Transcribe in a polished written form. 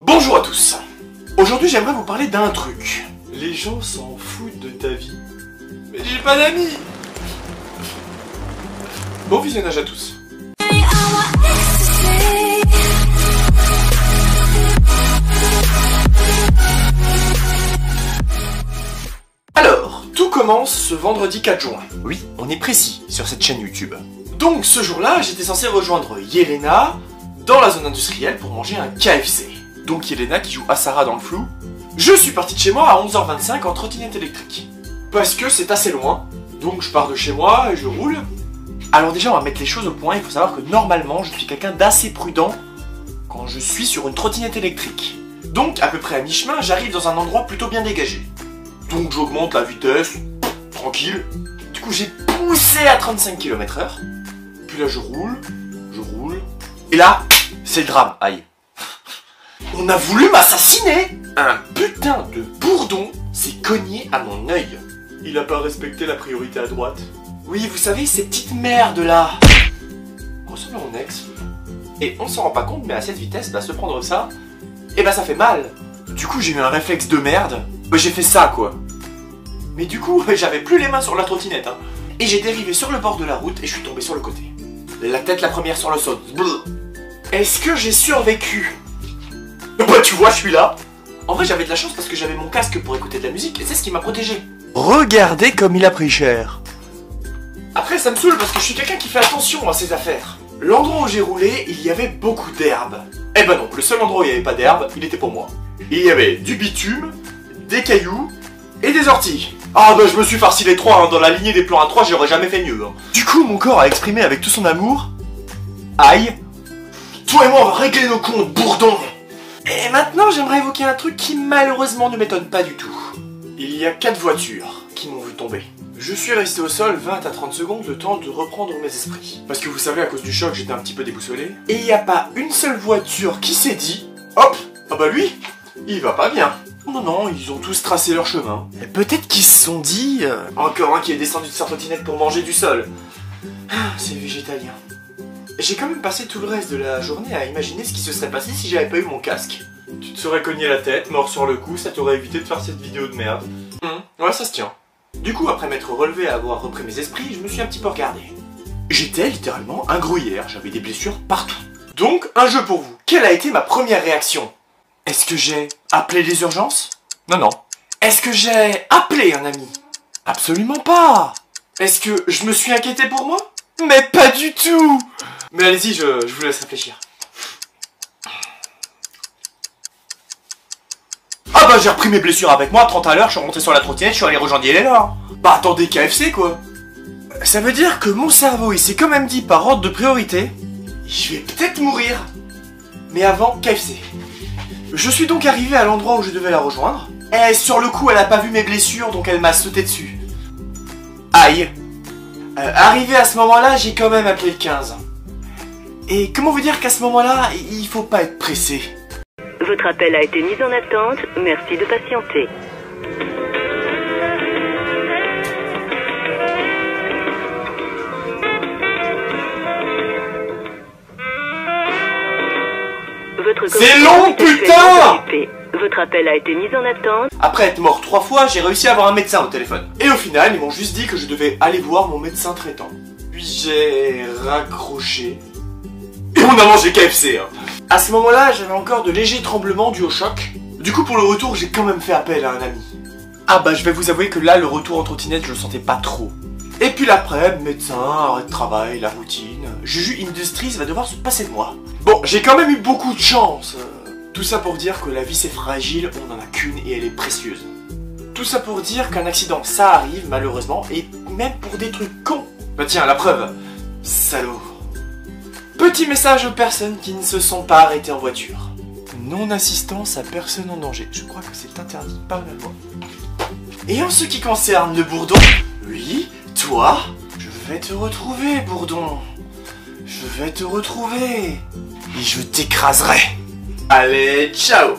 Bonjour à tous. Aujourd'hui j'aimerais vous parler d'un truc. Les gens s'en foutent de ta vie. Mais j'ai pas d'amis. Bon visionnage à tous. Alors, tout commence ce vendredi 4 juin. Oui, on est précis sur cette chaîne YouTube. Donc ce jour-là, j'étais censé rejoindre Yelena dans la zone industrielle pour manger un KFC. Donc Yelena qui joue Asara dans le flou. Je suis parti de chez moi à 11h25 en trottinette électrique. Parce que c'est assez loin. Donc je pars de chez moi et je roule. Alors déjà on va mettre les choses au point, il faut savoir que normalement je suis quelqu'un d'assez prudent quand je suis sur une trottinette électrique. Donc à peu près à mi-chemin, j'arrive dans un endroit plutôt bien dégagé. Donc j'augmente la vitesse, tranquille. Du coup j'ai poussé à 35 km/h. Puis là je roule. Et là, c'est le drame, aïe. On a voulu m'assassiner. Un putain de bourdon s'est cogné à mon œil. Il a pas respecté la priorité à droite. Oui, vous savez, ces petites merdes là. On ressemble à mon ex. Et on s'en rend pas compte, mais à cette vitesse, se prendre ça, ça fait mal. Du coup, j'ai eu un réflexe de merde. J'ai fait ça, quoi. Mais du coup, j'avais plus les mains sur la trottinette. Et j'ai dérivé sur le bord de la route et je suis tombé sur le côté. La tête la première sur le sol. Est-ce que j'ai survécu? Bah tu vois, je suis là. En vrai, j'avais de la chance parce que j'avais mon casque pour écouter de la musique et c'est ce qui m'a protégé. Regardez comme il a pris cher. Après, ça me saoule parce que je suis quelqu'un qui fait attention à ses affaires. L'endroit où j'ai roulé, il y avait beaucoup d'herbe. Eh ben non, le seul endroit où il n'y avait pas d'herbe, il était pour moi. Il y avait du bitume, des cailloux et des orties. Ah bah je me suis farci les trois, dans la lignée des plans A3, j'aurais jamais fait mieux. Du coup, mon corps a exprimé avec tout son amour. Aïe. Toi et moi, on va régler nos comptes, bourdon. Et maintenant, j'aimerais évoquer un truc qui malheureusement ne m'étonne pas du tout. Il y a 4 voitures qui m'ont vu tomber. Je suis resté au sol 20 à 30 secondes, le temps de reprendre mes esprits. Parce que vous savez, à cause du choc, j'étais un petit peu déboussolé. Et il n'y a pas une seule voiture qui s'est dit hop, ah bah lui, il va pas bien. Non, ils ont tous tracé leur chemin. Et peut-être qu'ils se sont dit encore un qui est descendu de sa trottinette pour manger du sol. C'est végétalien. J'ai quand même passé tout le reste de la journée à imaginer ce qui se serait passé si j'avais pas eu mon casque. Tu te serais cogné la tête, mort sur le coup, ça t'aurait évité de faire cette vidéo de merde. Ouais, ça se tient. Du coup, après m'être relevé et avoir repris mes esprits, je me suis un petit peu regardé. J'étais littéralement un gruyère, j'avais des blessures partout. Donc, un jeu pour vous. Quelle a été ma première réaction? Est-ce que j'ai appelé les urgences? Non. Est-ce que j'ai appelé un ami? Absolument pas. Est-ce que je me suis inquiété pour moi? Mais pas du tout. Mais allez-y, je vous laisse réfléchir. Ah bah j'ai repris mes blessures avec moi, 30 à l'heure, je suis remonté sur la trottinette, je suis allé rejoindre Yelena. Bah attendez, KFC quoi. Ça veut dire que mon cerveau il s'est quand même dit par ordre de priorité, je vais peut-être mourir. Mais avant, KFC. Je suis donc arrivé à l'endroit où je devais la rejoindre. Et sur le coup elle a pas vu mes blessures donc elle m'a sauté dessus. Aïe. Arrivé à ce moment-là, j'ai quand même appelé le 15. Et comment vous dire qu'à ce moment-là, il faut pas être pressé. Votre appel a été mis en attente, merci de patienter. C'est long, putain! Votre appel a été mis en attente. Après être mort 3 fois, j'ai réussi à avoir un médecin au téléphone. Et au final, ils m'ont juste dit que je devais aller voir mon médecin traitant. Puis j'ai raccroché. Et on a mangé KFC, À ce moment-là, j'avais encore de légers tremblements dus au choc. Du coup, pour le retour, j'ai quand même fait appel à un ami. Ah bah, je vais vous avouer que là, le retour en trottinette, je le sentais pas trop. Et puis l'après, médecin, arrêt de travail, la routine. Juju Industries va devoir se passer de moi. Bon, j'ai quand même eu beaucoup de chance. Tout ça pour dire que la vie c'est fragile, on en a qu'une et elle est précieuse. Tout ça pour dire qu'un accident ça arrive malheureusement, et même pour des trucs cons. Bah tiens, la preuve. Salaud. Petit message aux personnes qui ne se sont pas arrêtées en voiture. Non-assistance à personne en danger. Je crois que c'est interdit par la loi. Et en ce qui concerne le bourdon, oui, toi, je vais te retrouver, bourdon. Je vais te retrouver. Et je t'écraserai. Allez, ciao.